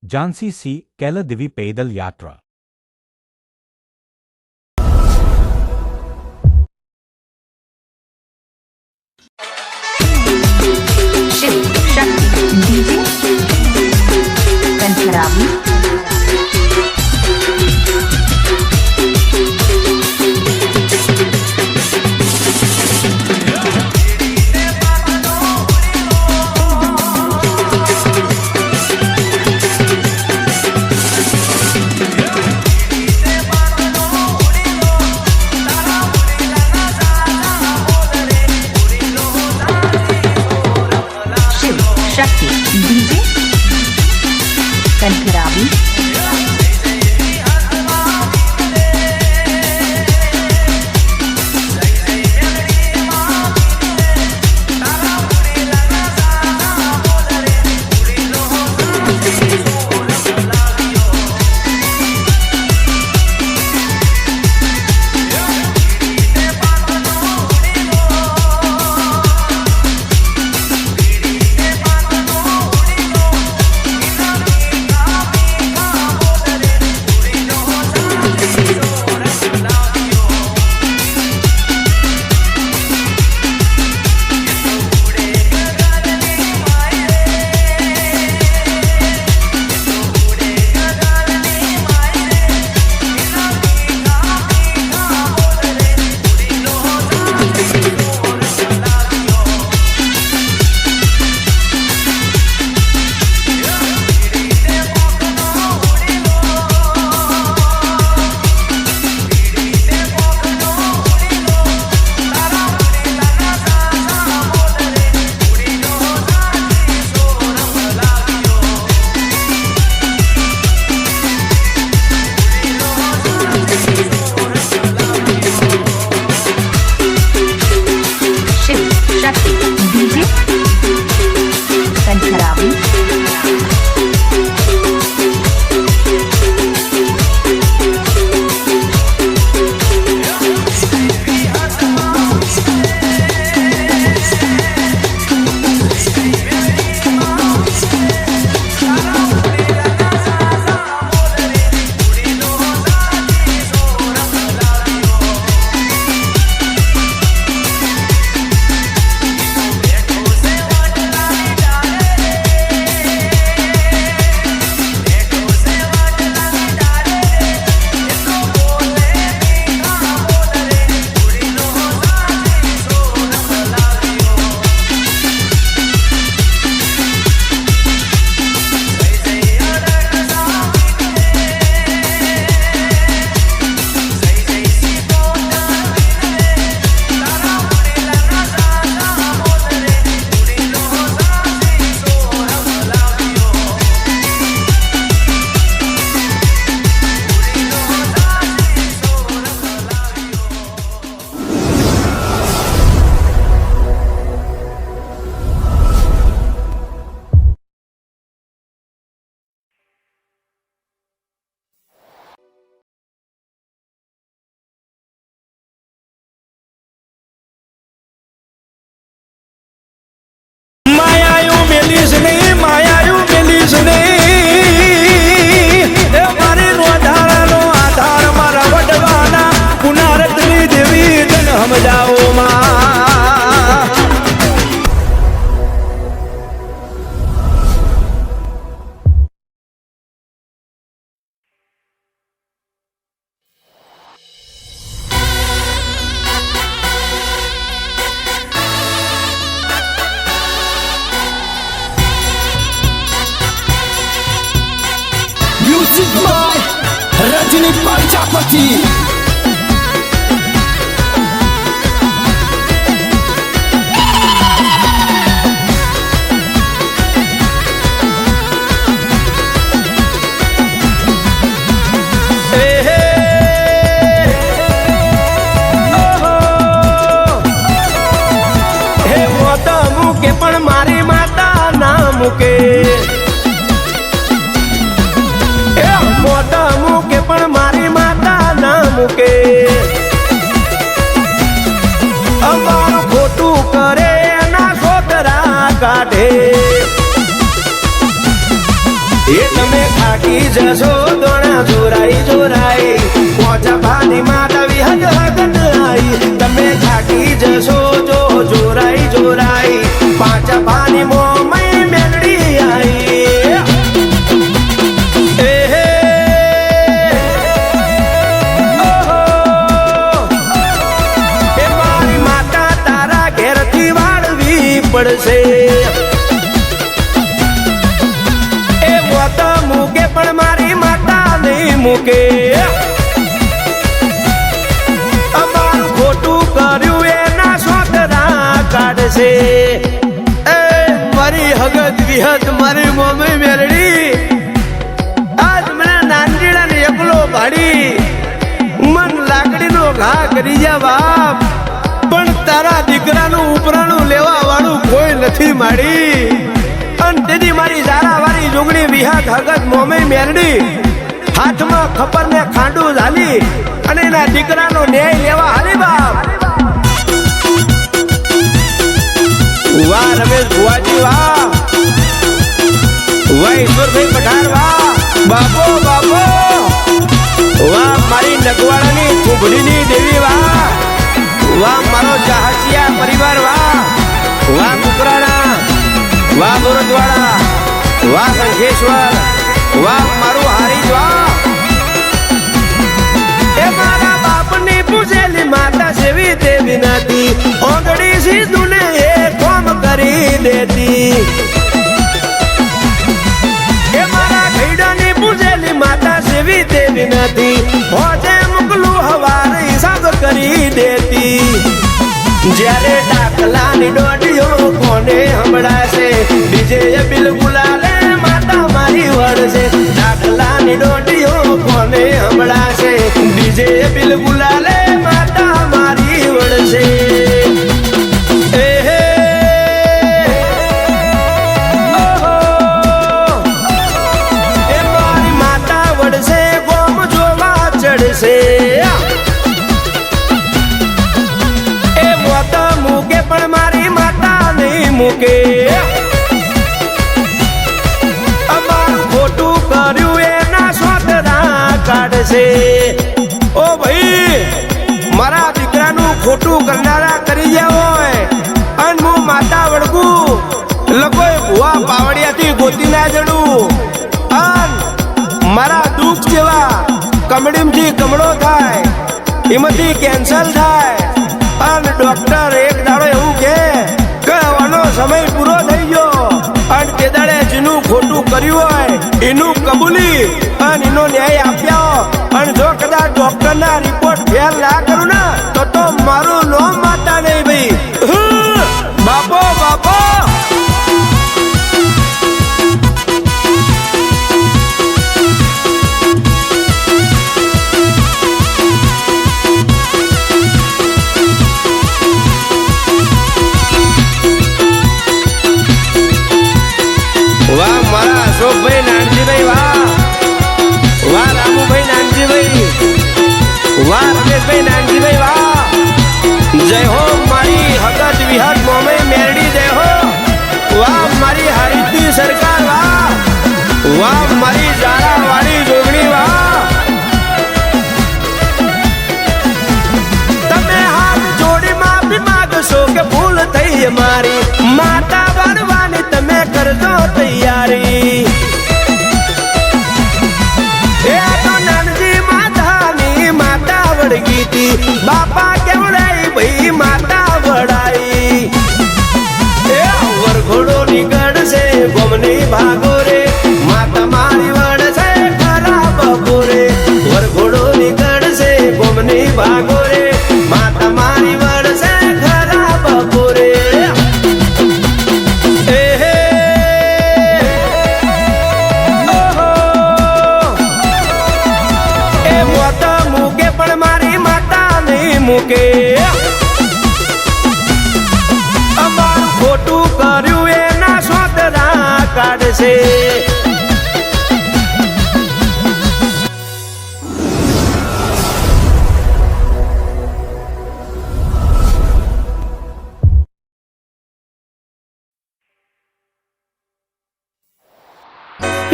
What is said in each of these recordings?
Jhansi C કેલદિવી पैदल यात्रा। Shiv Shakti DJ कंठरावी शक्ति डीजे कंठरावी रजनी प्रजापति मारी माता नाम के मोटा मुके पण मारी माता नाम के अमार खोटू करे ना सोतरा काढे તમે થાકી જશો દોણા જોરાઈ જોરાઈ પોચા ભાની માતા વિહદ હગત આઈ તમે થાકી જશો જો જોરાઈ જોરાઈ પાંચા ભાની મોમઈ મેલડી આઈ એ હે ઓહો એ મારી માતા તારા ઘેરથી વાળવી પડશે મૂકે પણ મારી માતા નહીં મૂકે અમારું ખોટું કર્યું એના સોતરા કાઢશે એ મારી હગત વિહત મારી મમ્મી મેરડી આજ મને નાનજીડા ને એકલો ભાડી મન લાકડીનો ઘા કરી જા બાપ પણ તારા દીકરાનું ઉપરાણું લેવા વાળું કોઈ નથી માડી તેથી મારી ઝારા વાળી જોગણી વિહાત હગત મોમે મેરડી હાથમાં ખપર ને ખાંડું ઝાલી અને એના દીકરાનો ન્યાય લેવા હાલી બાપ વાહ રમેશ ભુવાજી વાહ વાહ ઈશ્વરભાઈ પઠાણ વાહ બાપો બાપો વાહ મારી નગવાડાની કુંભડીની દેવી વાહ વાહ મારો જહાજિયા પરિવાર વાહ વાહ કુકરાણા વાહ બોરદવાડા વાહ શંખેશ્વર વાહ મારું હારી વાહ એ મારા બાપની પૂજેલી માતા સેવી દેવી નથી ઓગળી સીધું ને એ કોમ કરી દેતી એ મારા ઘઈડાની પૂજેલી માતા સેવી દેવી નથી હોજે મુકલું હવારે હિસાબ કરી દેતી જ્યારે ડાકલાની ડોડીઓ કોને સંભળાશે બીજે બિલકુલાલે માતા મારી વળશે ડાકલાની ડોડીઓ કોને સંભળાશે બીજે બિલકુલાલે માતા મારી વળશે એ હે ઓહો એ મારી માતા વળશે ગોમ જોવા ચડશે પણ મારી માતા નહીં મૂકે અમારું ખોટું કર્યું એના સોતરા કાઢશે ઓ ભાઈ મારા દીકરાનું ખોટું કરનારા કરી ગયા હોય અને હું માતા વળગું લગોય ભુવા પાવડિયાથી ગોતી ના જડું અને મારા દુઃખ જેવા કમડીમથી કમળો થાય એમાંથી કેન્સર થાય અને ડોક્ટર એક દાડો એવું કે આનો સમય પૂરો થઈ ગયો અને તે દાડે જેનું ખોટું કર્યું હોય એનું કબૂલી અને એનો ન્યાય આપ્યો અને જો કદાચ ડોક્ટર ના રિપોર્ટ ફેલ ના કરું ને તો મારું નામ માતા નહીં ભાઈ બાપો બાપો વાહ મારા અશોકભાઈ નાનજીભાઈ વાહ વાહ રામુભાઈ નાનજીભાઈ વાહ રમેશભાઈ નાનજીભાઈ વાહ જય હો મારી હગત વિહત મોમે મેરડી જય હો વાહ મારી હારીતી સરકાર વાહ વાહ મારી ઝારા વાળી જોગણી વાહ તમે હાથ જોડી માફી માંગશો કે ભૂલ થઈ મારી માતા વળવાની તમે કરજો તૈયારી એ તો નાનજી માતાની માતા વળગી હતી બાપા કેવડાઈ ભાઈ માતા વડાઈ એ વરઘોડો નીકળશે ગોમની ભાગો રે માતા મારી વળશે ખરા બપોરે વરઘોડો નીકળશે ગોમની ભાગો રે માતા મારી વળશે ખરા બપોરે મૂકે અમારું ખોટું કર્યું એના સોતરા કાઢશે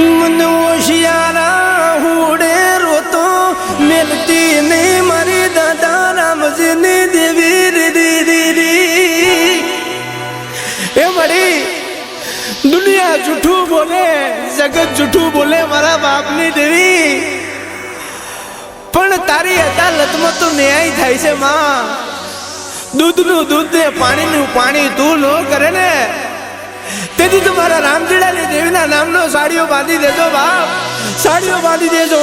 મને દુનિયા જૂઠું બોલે, જગત જૂઠું બોલે મારા બાપની દેવી, પણ તારી અદાલતમાં તો ન્યાય થાય છે માં. દૂધનું દૂધ ને પાણીનું પાણી તું નો કરે ને, તેથી તમારા રામજીડાની દેવીના નામનો સાડીઓ બાંધી દેજો બાપ, સાડીઓ બાંધી દેજો.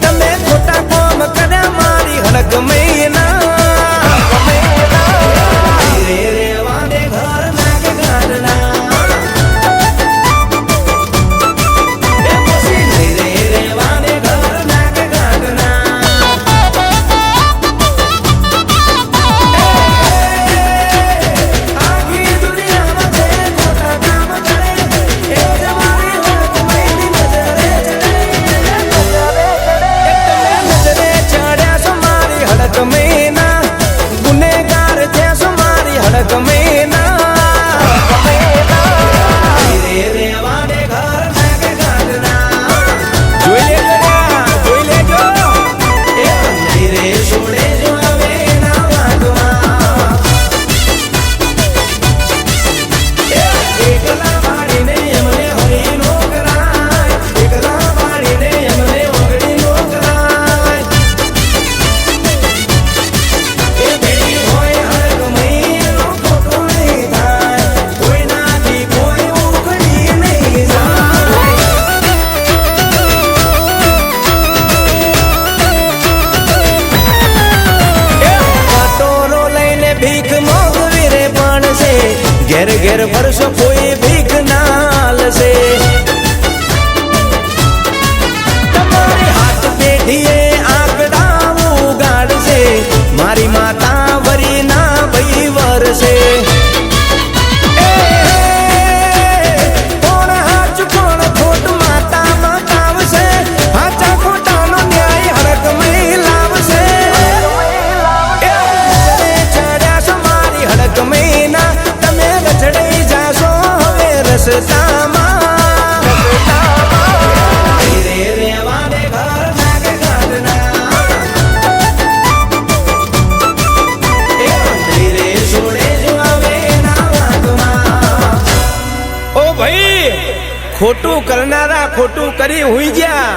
તમે ખોટા કોમ કર્યા મારી હડક મહિના. ઘેર ઘેર વર્ષ કોઈ ભીખ ના લશે, તમારી હાથ પેઢીએ આંકડા ઉગાડશે, મારી માતા વરી ના ભઈ વરસે. કોણ હાચ કોણ ખોટ માતા બતાવશે, હાચા ખોટાનો ન્યાય હડકમય લાવશે. ચડ્યા છો મારી હડકમયના, ચડાઈ જાશો હવે રસ્તામાં. રેવા દે ઘર નાગ ગાડના, રે છોડે જો હવે ના વાતમાં. ઓ ભાઈ, ખોટું કરનારા ખોટું કરી હુઈ ગયા,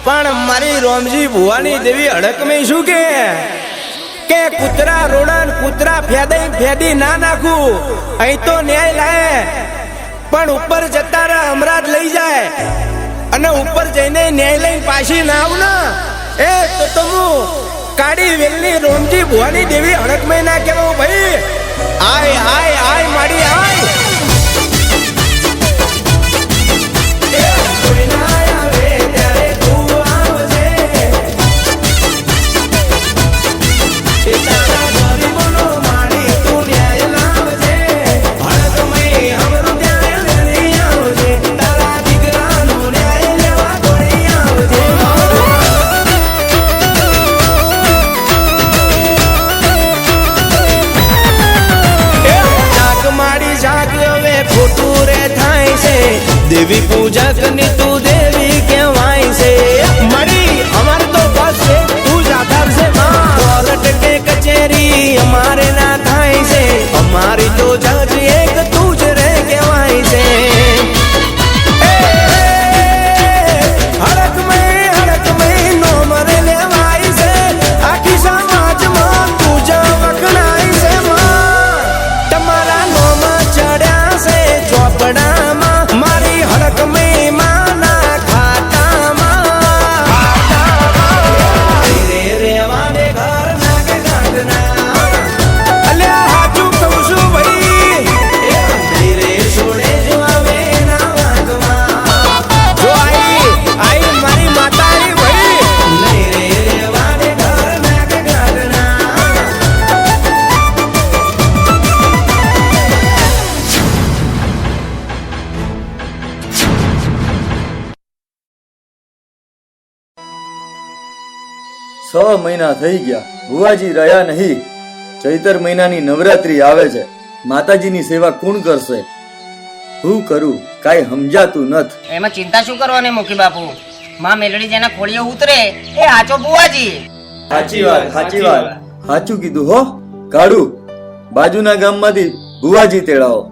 પણ મારી રોમજી ભુવાની દેવી હડકમે શું કે કૂતરા રોડન કૂતરા ફેદી ના નાખું, અહીં તો ન્યાય લાય, પણ ઉપર જતા રે હમણાં જ લઈ જાય, અને ઉપર જઈને ન્યાય લઈને પાછી ના આવું ને, એ તો હું કાળી વેલની રોમજી ભુવાની દેવી હડકમય ના કહેવાય ભાઈ. આય આય આય માડી આય. દેવી પૂજક ની તું દેવી કહેવાય છે, મળી અમાર તો બસ તું જ આધાર છે. કોર્ટ કે કચેરી અમારે ના થાય છે, અમારી તો જજ એક તું જ રે કહેવાય છે. હડકમય નો મરે લેવાય છે, આખી સમાજમાં તું જ વખણાય છે. તમારા નોમાં ચડ્યા છે ચોપડામાં, મારી હડકમય માના ખાતામાં. રેવા દે ઘર નાગ ગાડના, અલ્યા હાચું કહું છું ભાઈ, 6 મહિના થઈ ગયા, ભુવાજી રહ્યા નહીં. ચૈતર મહિનાની નવરાત્રી આવે છે, માતાજીની સેવા કોણ કરશે? હું કરું કાંઈ સમજાતું નથ. એમાં ચિંતા શું કરવાની મુખી બાપુ? માં મેલડી જેના ખોળીએ ઉતરે એ આચો બુવાજી. સાચી વાત. સાચું કીધું હો. કાઢું બાજુના ગામમાંથી ભુવાજી તેડાવો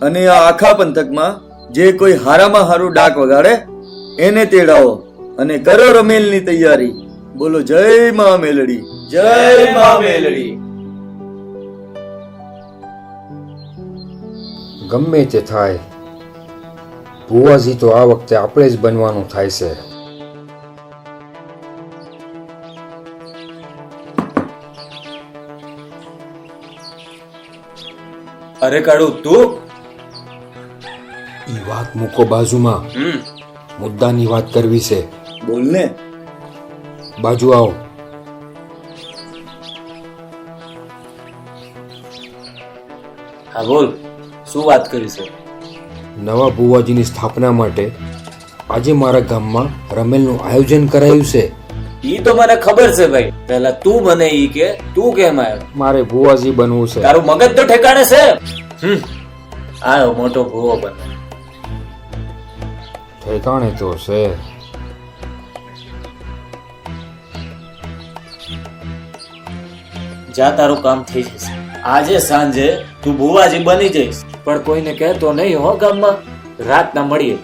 અને આ આખા પંથકમાં જે કોઈ હારામાં હારું ડાક વગાડે એને તેડાવો અને કરો રમેલની તૈયારી. બોલો જય મા મેલડી, જય મા મેલડી. ગમે તે થાય, ભુવાજી તો આ વખતે આપણે જ બનવાનું થાય છે. અરે કાઢું તું ઈ વાત મૂકો બાજુમાં, મુદ્દાની વાત કરવી છે. બોલ ને. બાજુ આવો. હા બોલ, શું વાત કરી છે? નવા ભુવાજીની સ્થાપના માટે આજે મારા ગામમાં રમેલનું આયોજન કરાયું છે. ઈ તો મને ખબર છે ભાઈ. પહેલા તું મને ઈ કે તું કેમ આવ્યો? મારે ભુવાજી બનવું છે. તારું મગજ તો ઠેકાણે છે. આયો મોટો ભૂવો બને. ઠેકાણે તો છે. જા, તારું કામ થઈ જશે. આજે સાંજે તું ભુવાજી બની જઈશ, પણ કોઈને કહેતો નહીં હો ગામમાં. રાતના મળીએ.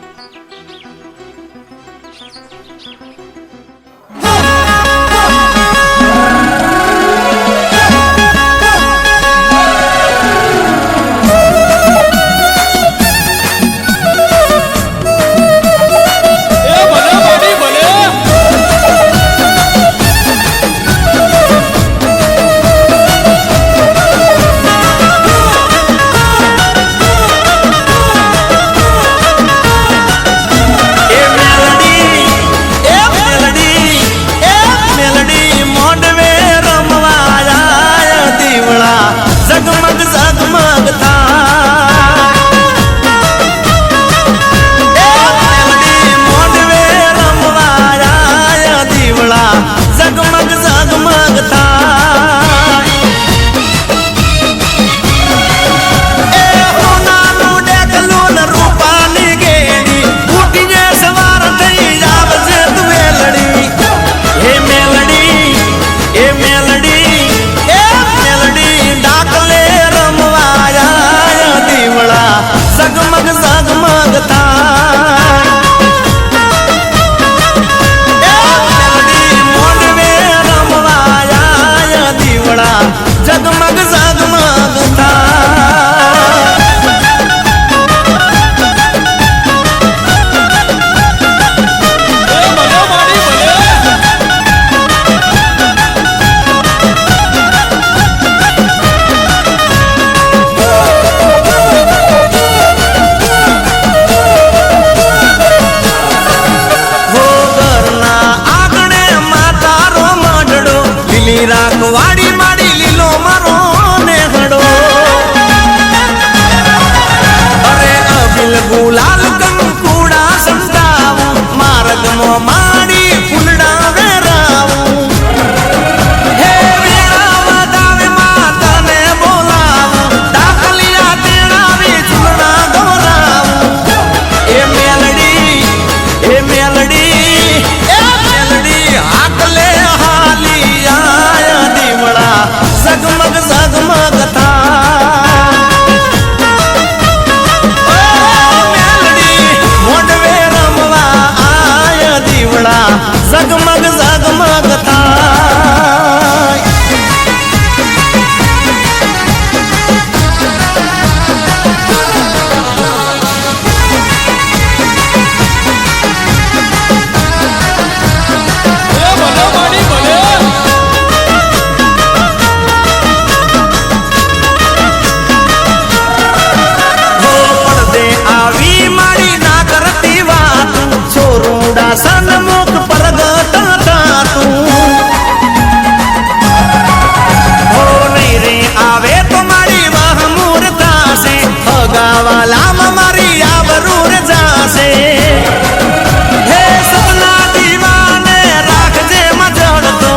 હે સપના દીવાને રાખજે મજડતો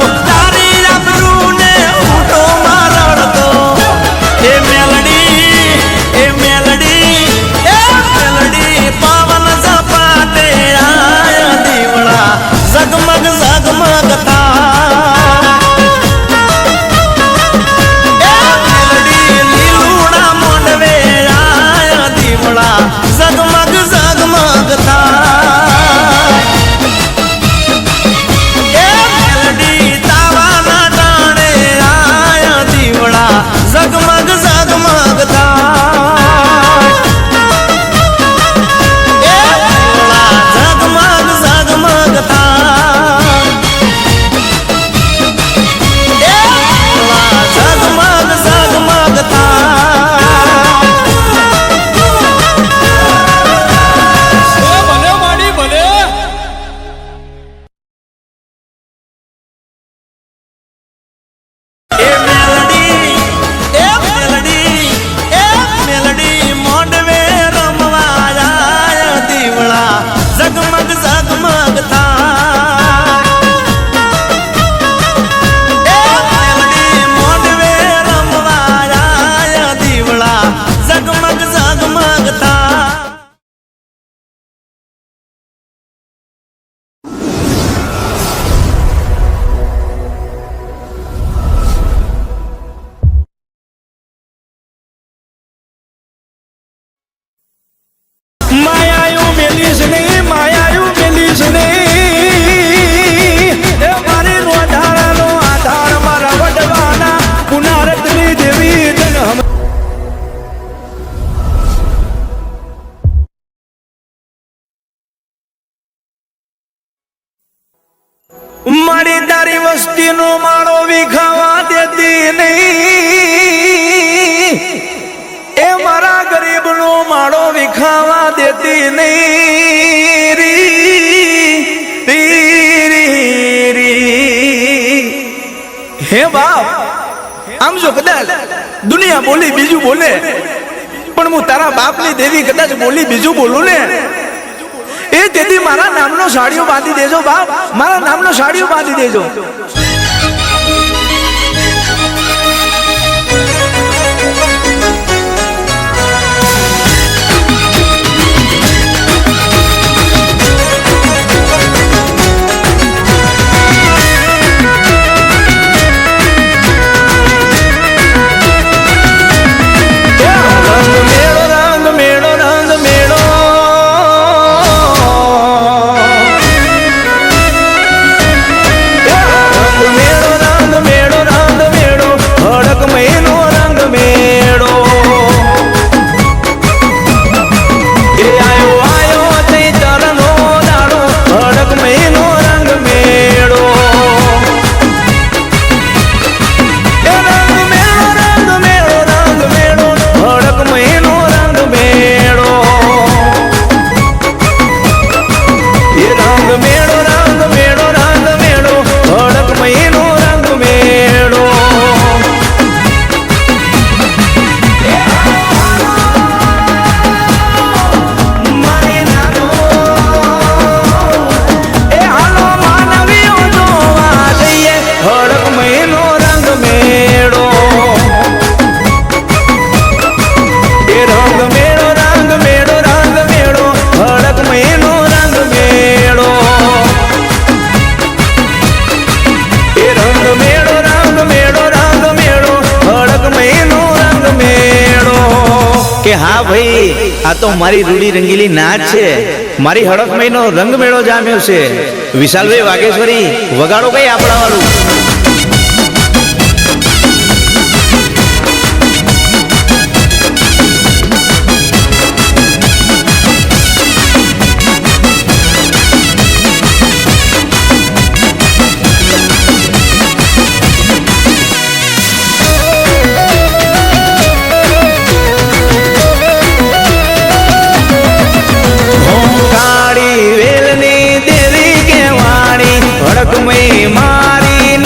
મારી તારી વસ્તીનો માળો વિખાવા દેતી નહીં, એ મારા ગરીબનો માળો વિખાવા દેતી નહીં. હે બાપ, આમ જો કદાચ દુનિયા બોલી બીજું બોલે, પણ હું તારા બાપની દેવી કદાચ બોલી બીજું બોલું ને, એ તેથી મારા નામનો સાડીઓ બાંધી દેજો બાપ, મારા નામનો સાડીઓ બાંધી દેજો. કે હા ભાઈ, આ તો મારી રૂડી રંગીલી નાચ છે, મારી હડક મહિનો રંગ મેળો જામ્યો છે. વિશાલભાઈ વાઘેશ્વરી વગાડો કઈ આપણા વાળું. મારી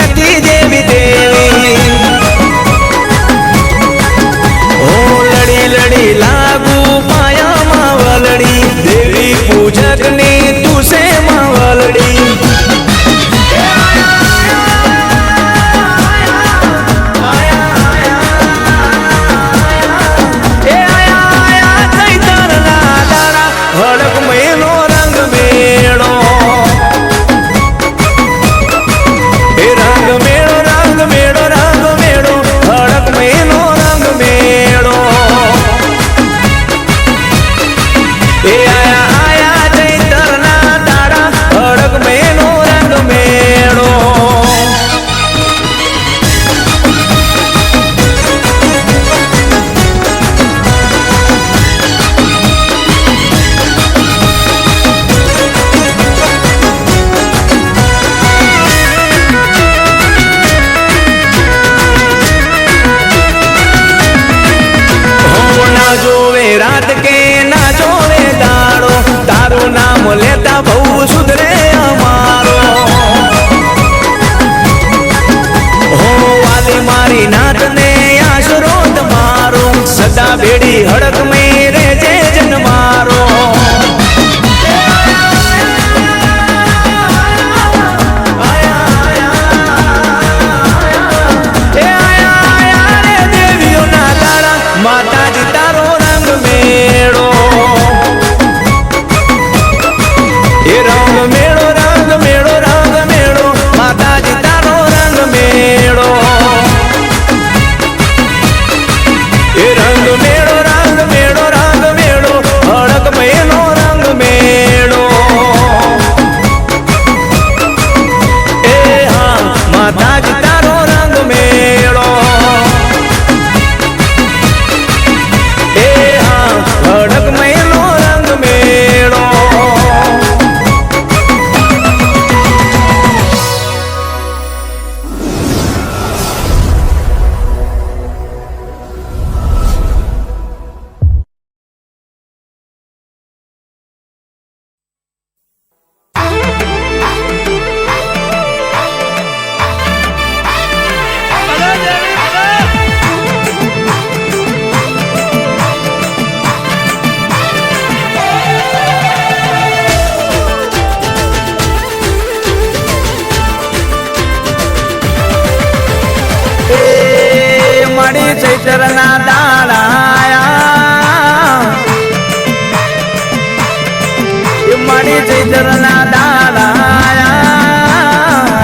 મારી ચૈતરના દાડા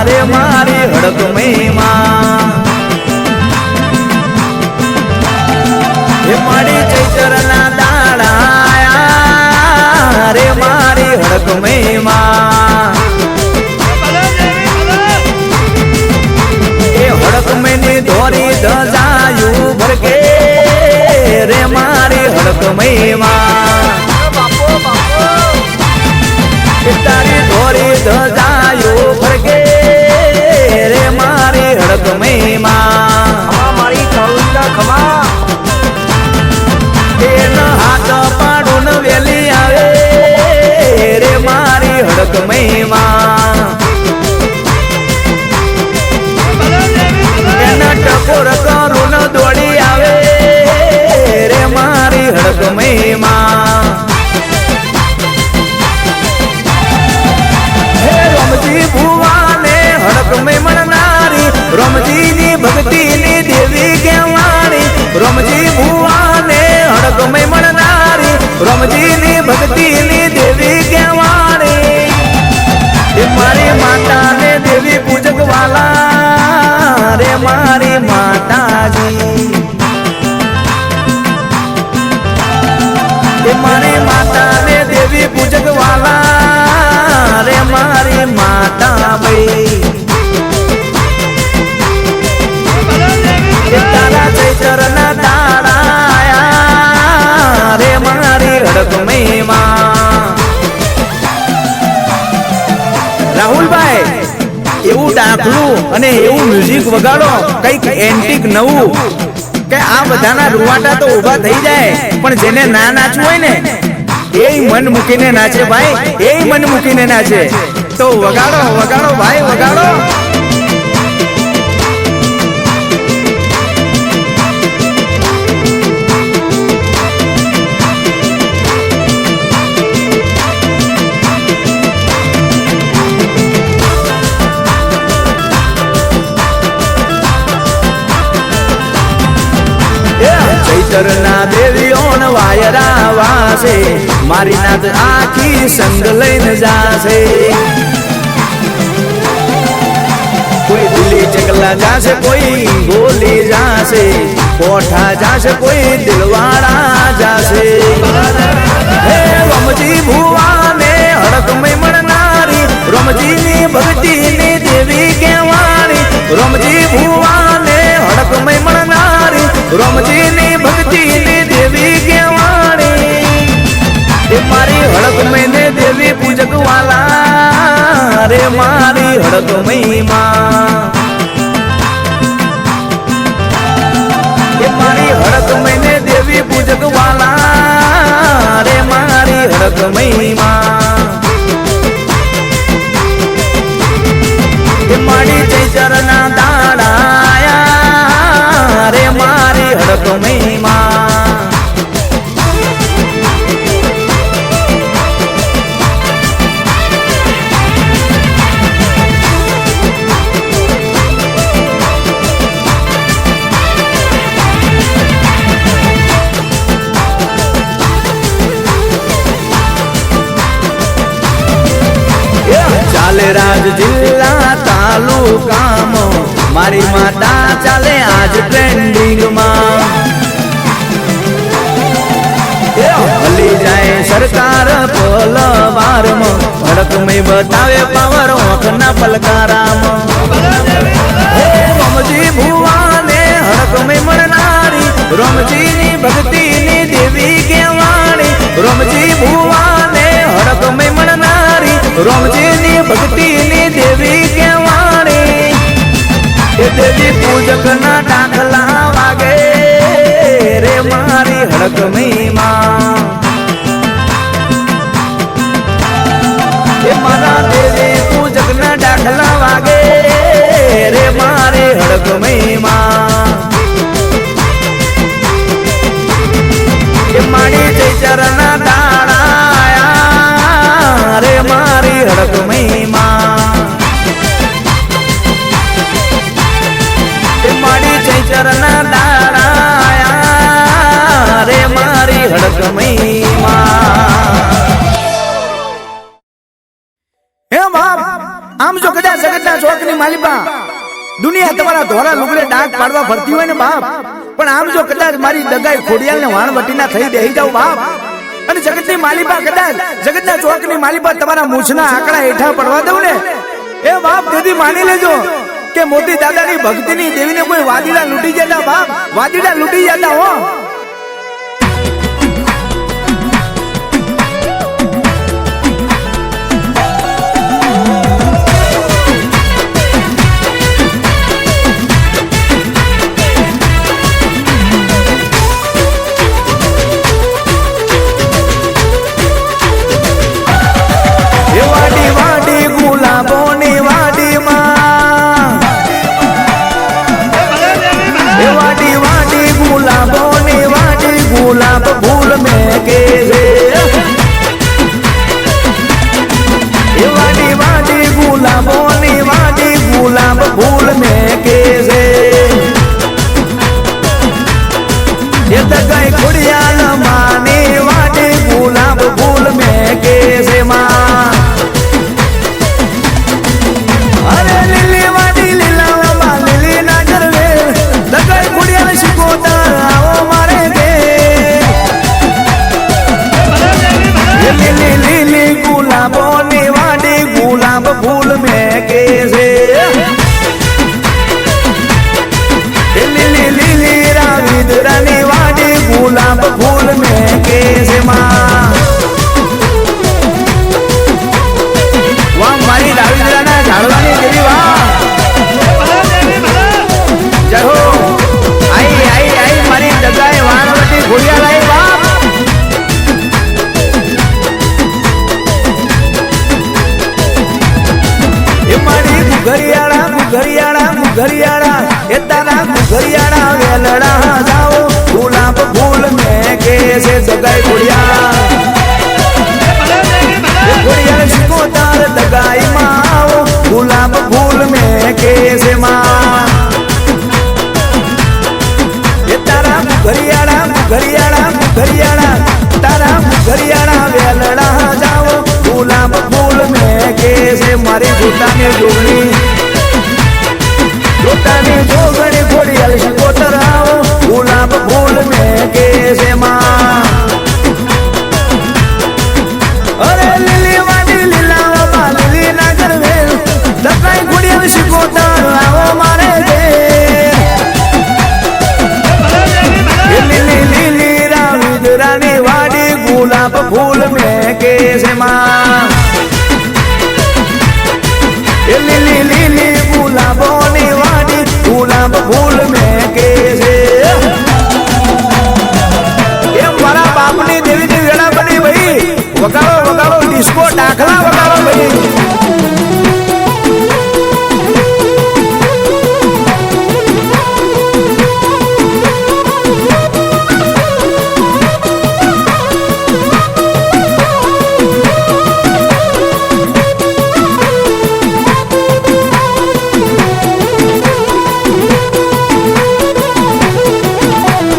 રે મારી હડક મહિમા હે મારી ચૈતરના દાડા રે મારી હડક મહિમા એ હડક મહિની ધોરી ધજાયું ભરકે રે મારી હડક મહિમા તારી ધોરી ધજાયો ભરગે રે મારી હડક મહિમા મારી કરુણા ખમા એના હાથ પાડું વેલી આવે રે મારી હડક મહિમા એના ટકોર કરું દોડી આવે રે મારી હડક મહિમા ભુવાને હડક મળનારી રમજીની ભક્તિની દેવી કહેવાણી રમજી ભુવાને હડક મળનારી રમજીની ભક્તિની દેવી કહેવાણી એ મારી માતાને દેવી પૂજક વાલા રે મારી માતાજી એ મારી માતાને દેવી પૂજક વાલા રે મારી માતા ભાઈ તારા ચૈતરના દાડા રે મારી હડક મહિમા રાહુલભાઈ એવું ડાકલું અને એવું મ્યુઝિક વગાડો કઈક એન્ટિક નવું કે આ બધાના રૂવાટા તો ઊભા થઈ જાય પણ જેને ના નાચવું હોય ને એ મન મૂકીને નાચે ભાઈ એ મન મૂકીને નાચે તો વગાડો વગાડો ભાઈ વગાડો ચૈતરના દેવીઓન વાયરા વાસે મારી નાથ આખી સંગ લઈને જાશે કોઈ દિલ્હી ચકલા જાશે કોઈ ગોલી જાશે કોઠા જાશે કોઈ દિલવાડા જાશે હે રમજી ભુવાને હડક મળનારી રમજીની ભક્તિની દેવી કહેવાણી રમજી ભુવાને હડક મળનારી રમજીની ભક્તિની દેવી કહેવાણી એ મારી હડક મહિને દેવી પૂજક વાલા રે મારી હડક મહિમા એ મારી હડક મહિને દેવી પૂજક વાલા રે મારી હડક મહિમા એ મારી ચૈતરના દાડા રે મારી હડક મહિમા ચાલે રાજ જિલ્લા તાલુકામાં મારી માતા ચાલે આજ ટ્રેન્ડિંગમાં હલી જાય સરકાર પલવારમાં હડકમય બતાવે પાવર ઓખના પલકારામાં રમજી ભુવાને હડકમય મળનારી રમજીની ભક્તિની દેવી કહેવાણી રમજી ભુવાને હડકમય મળનારી રમજીની ભક્તિની દેવી કહેવાણી એ દેવી પૂજક ના દાખલા વાગે રે મારી હડક મહિમા એ મારા દેવી પૂજક ના દાખલા વાગે રે મારી હડક મહિમા એ મારી ચૈતરના દાડા રે મારી હડક મહિમા એ મારી ચૈતરના દાડા રે મારી હડક મહિમા બાપ આમ જો કદાચ જગતના ચોકની માલિપા દુનિયા તમારા ધોરા લુગડે ડાક પાડવા ફરતી હોય ને બાપ, પણ આમ જો કદાચ મારી દગાઈ ખોડિયાલ ને વાણવટીના થઈ બેહી જાવ બાપ, અને જગતની માલિપા કદાચ જગતના ચોકની માલિપા તમારા મૂછના આંકડા હેઠા પડવા દઉં ને એ બાપ તેથી માની લેજો કે મોતી દાદાની ભક્તિની દેવીને કોઈ વાદીડા લૂંટી જતા બાપ, વાદીડા લૂંટી જતા હો. વાડી વાડી ગુલાબોની વાડીમાં, વાડી વાડી ગુલાબોની વાડી ગુલાબ ફૂલ મેં કે છે, વાડી વાડી ગુલાબોની વાડી ગુલાબ ફૂલ મેં કે છે, એ દગાઈ ખોડિયાલ માની વાડી ગુલાબ ફૂલ મેં કે છે માં. અરે લીલી વાડી લીલા લીલી ના કરવે દગાઈ ખોડિયાલ શીખોતર આવો મારે કે લીલી લીલી ગુલાબોની વાડી ગુલાબ ફૂલ મેં કે છે, લીલી લીલી રાવિદરાની વાડી ગુલાબ ફૂલ મેં કે છે માં. વાહ મારી રાવિદરાના ઝાડવાની દેવી વાહ, જય હો. આઈ આઈ આઈ મારી દગાઈ વાણવટી ખોડિયાલ આઈ બાપ. એ મારી ઘરિયાળા ઘરિયાળા ઘરિયાળા એ તારા ઘરિયાળા વેલડા જાઓ ગુલાબ ફૂલ મેં કે છે દગાઈ ખોડિયાલ, ખોડિયાલ શીખોતર દગાઈ માં આવો ગુલાબ ફૂલ મેં કે છે માં. એ તારા ઘરિયાળા ઘરિયાળા ઘરિયાળા તારા ઘરિયાળા વેલડા જાઓ ગુલાબ ફૂલ મેં કે છે મારી જોતાની જોગણી, જોતાની જોગણી ખોડિયાલ શીખોતર આવો ગુલાબ ફૂલ મેં કે છે માં. અરે લીલી વાડી લીલા લીલી ના કરવે દગાઈ ખોડિયાલ શીખોતર આવો મારે કે લીલી લીલી રાવિદરાની વાડી ગુલાબ ફૂલ મેં કે છે માં. લીલી લીલી ગુલાબોની વાડી ગુલાબ ફૂલ મેં કે છે. એમ મારા બાપની દેવીની વેળા બની ભાઈ, વગાડો વગાડો ડિસ્કો ડાખલા વગાડો ભાઈ.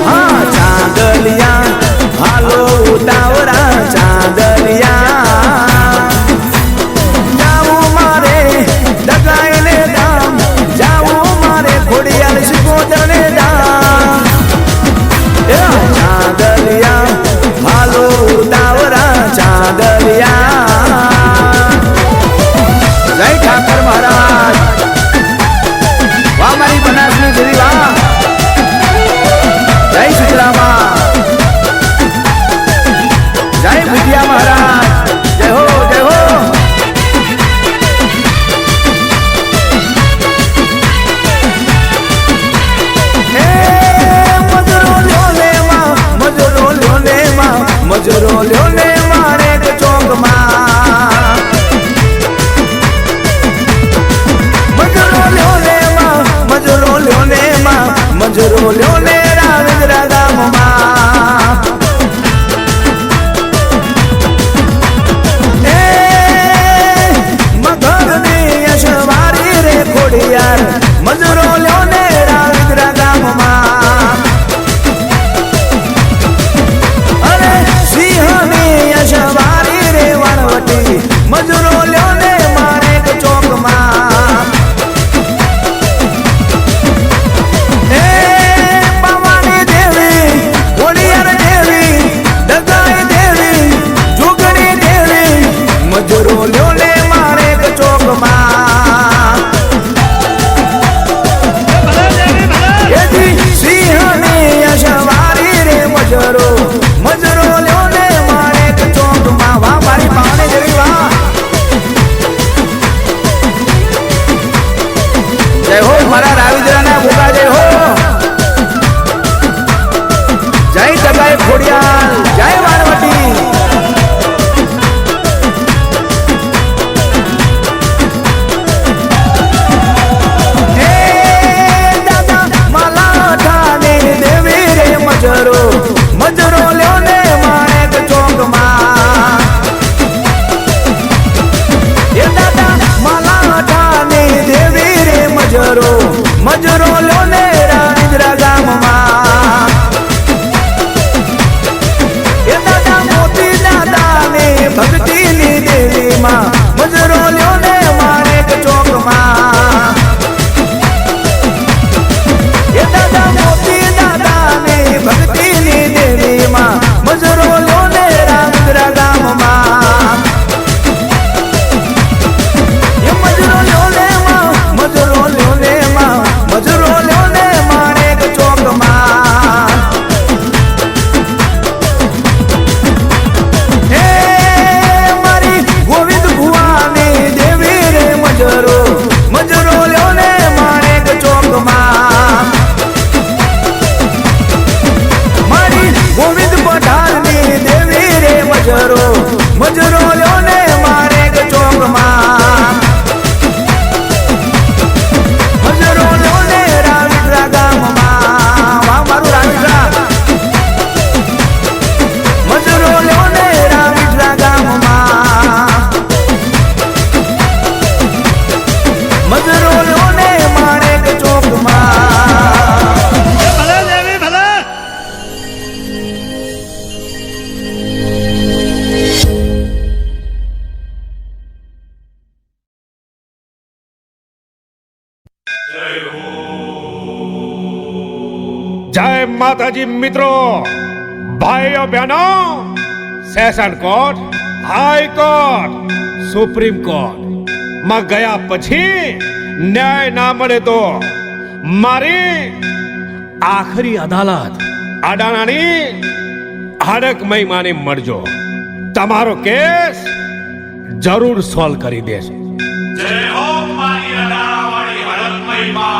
હા ચાંદલિયા હાલો ઉતાવળા ચાંદલિયા, જાવું મારે દગાઈને ધામ, જાવું મારે ખોડિયાલ શીખોતરને ધામ. ચાંદલિયા હાલો ઉતાવળા ચાંદલિયા, જય ઠાકર મહારાજ. વાહ મારી બનાસની દેવી વાહ, જય સુખરામા, જય ભુજિયા મહારાજ, જય હો જય હો. એ મજરો લ્યો ને માં, મજરો લ્યો ને માં, મજરો લ્યો ને મારે ચોકમાં, મજરો લ્યો ને માં, મજરો લ્યો ને માં, મજરો લ્યો ને રાવિદરા ગામમાં. એ મગરની યશવારી રે ખોડિયાર, મજરો લ્યો ને રાવિદરા ગામમાં. અરે સિંહની યશવારી રે વણવટી, મજરો લ્યો ને મારે મજરો લ્યો ને રાણીદ્રા ગામમાં એ દાદા મોતી દાદા ને ભક્તિની દેવીમાં મજરો લ્યો ને માણેક ચોકમાં એ દાદા મોતી દાદા ને ભક્તિની દેવીમાં મજરો લ્યો ને રાણીદ્રા ગામમાં એ મજરો લ્યો ને મજરો લ્યો ને મજરો લ્યો ને માણેક ચોકમાં હે મારી ગોવિંદ ભુવાની દેવી રે મજરો મજરો લ્યો ને માણેક ચોકમાં મારી ગોવિંદ પઠાણની દેવી રે મજરો મજરો લ્યો ને માણેક ચોકમાં મજરો લ્યો ને રાણીદ્રા ગામમાં વાહ મારું રાણીદ્રા મજરો લ્યો ને રાણીદ્રા ગામમાં મજરો લ્યો ને માણેક ચોકમાં જય માતાજી મિત્રો, ભાઈઓ બહેનો, session court, high court, supreme court માં ગયા પછી ન્યાય ના મળે તો મારી આખરી અદાલત અડાણાની હડક મહિમાની મળજો. તમારો કેસ જરૂર સોલ્વ કરી દેશે. જય હો મારી અડાણાવાળી હડક મહિમા.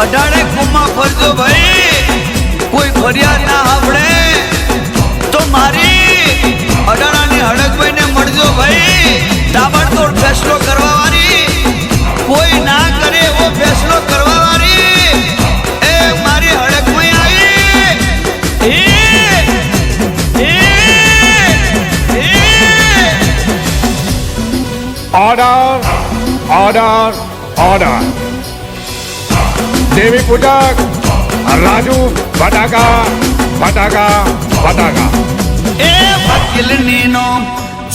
અઢારે કુમા ફરજો ભાઈ, કોઈ ફરિયાદ ના આવડે તો મારી અઢારાની હડકભાઈ ને મળજો ભાઈ. તાબડતોડ ફેસલો કરવા વાળી, કોઈ ના કરે એવો ફેસલો કરવા વાળી એ મારી હડકભાઈ આવી. Order, order, order. દેવી પૂજક રાજુ ફટાકા ફટાકા ફટાકા. એ વકીલ નીનો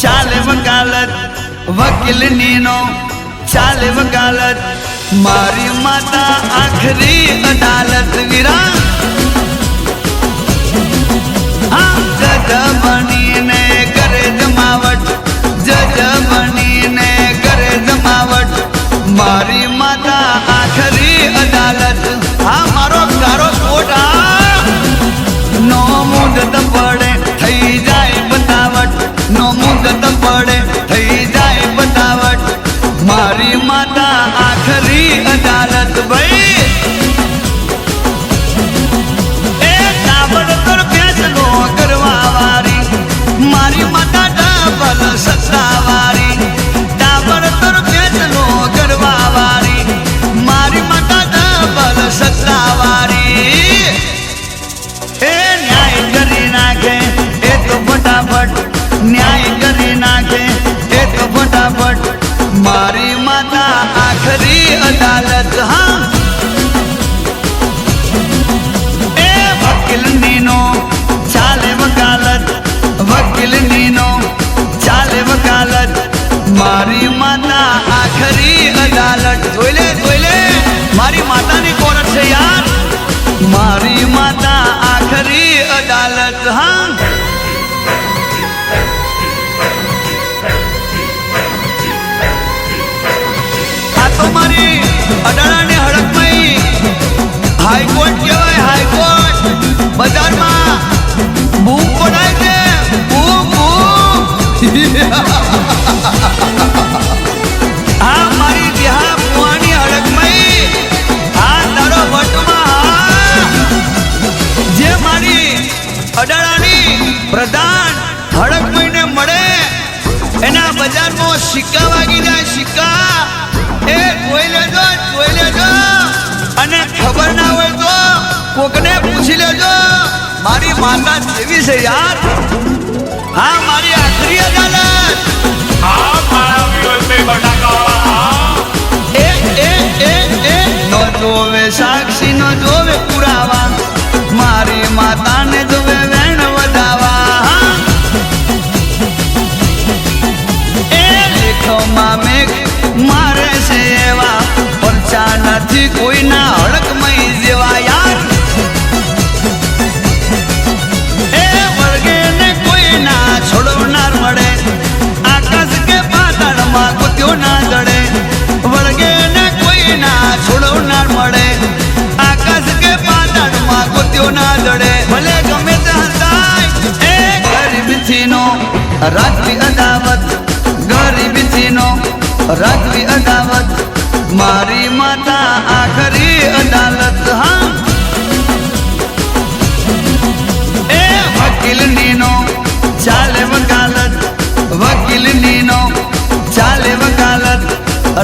ચાલે વકાલત, વકીલ નીનો ચાલે વકાલત, મારી માતા આખરી અદાલત વીરા. જજ બનીને કરે જમાવટ, જજ બનીને કરે જમાવટ, મારી માતા આખરી અદાલત. હા મારો ગારો કોટ નો મુદત પડે થઈ જાય બતાવટ, નો મુદત પડે થઈ જાય બતાવટ, મારી માતા આખરી અદાલત ભાઈ. એ તાબડતોડ ફેસલો કરવા વાળી, મારી માતા ડબલ સત્તા વાળી. તાબડતોડ ફેસલો કરવા વાળી, મારી માતા ડબલ સત્તા વાળી. એ ન્યાય કરી નાખે એ તો ફટાફટ, ન્યાય કરી નાખે એ તો ફટાફટ, મારી માતા આખરી અદાલત. હા એ વકીલ નીનો ચાલે વકાલત, વકીલ નીનો ચાલે વકાલત, મારી માતા આખરી અદાલત. જોઈ લે મારી માતાની કોરટ છે યાર, મારી માતા આખરી અદાલત. હા આ તો મારી અડાણાની હડકમાં હાઈકોર્ટ કહેવાય. હાઈકોર્ટ બજારમાં બૂમ પડાય છે સિક્કા વાગી જાય સિક્કા એ જોઈ લેજો અને ખબર ના હોય તો કોકને પૂછી લેજો મારી માતા જેવી છે યાર હા મારી આખરી અદાલત નો જોવે સાક્ષી નો જોવે પુરાવા મારી માતાને જોવે વેણ વધાવા એ લેખોમાં મેઘ મારે છે એવા પરચા નથી કોઈના હડકમય જેવા યાર એ વર્ગે ને કોઈના છોડવનાર મળે આકાશ કે પાતાળમાં કુત્યો ના જડે વર્ગે ને કોઈના છોડવનાર મળે આકાશ કે પાતાળમાં કુત્યો ના જડે ભલે ગમે તે હંતાય એ ગરીબથી નો રાખવી અદાવત ગરીબથી નો રાખવી અદાવત મારી માતા આખરી અદાલત હા એ વકીલ નીનો ચાલે વકાલત વકીલ નીનો ચાલે વકાલત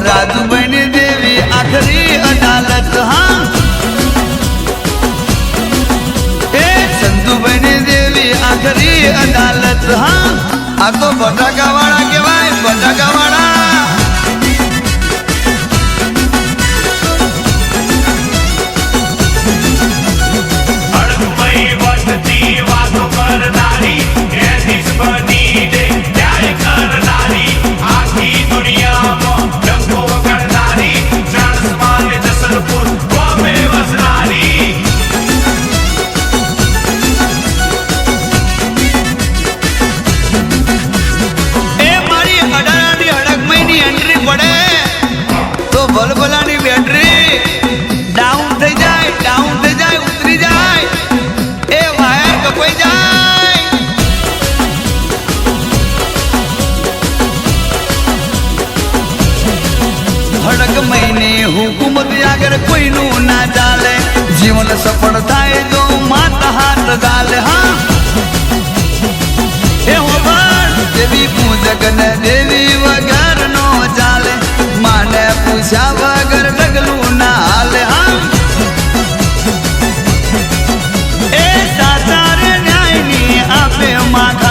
રાજુભાઈની દેવી આખરી અદાલત હા એ સંતુભાઈની દેવી આખરી અદાલત હા આ તો બટાકાવાળા કહેવાય બટાકાવાળા ભલભલાની બેટરી ડાઉન થઈ જાય ઉતરી જાય એ વાયર કપાઈ જાય હડક મહિને હુકુમત આગળ કોઈનું ના ચાલે જીવન સફળ થાય જો માતા હાથ ગાલે હા એ હોબર દેવી પૂજક ને દેવી વગર નો ચાલે માને પૂછ્યા વગર ડગલું ના હાલે હા એ સાચા રે ન્યાયની આપે માં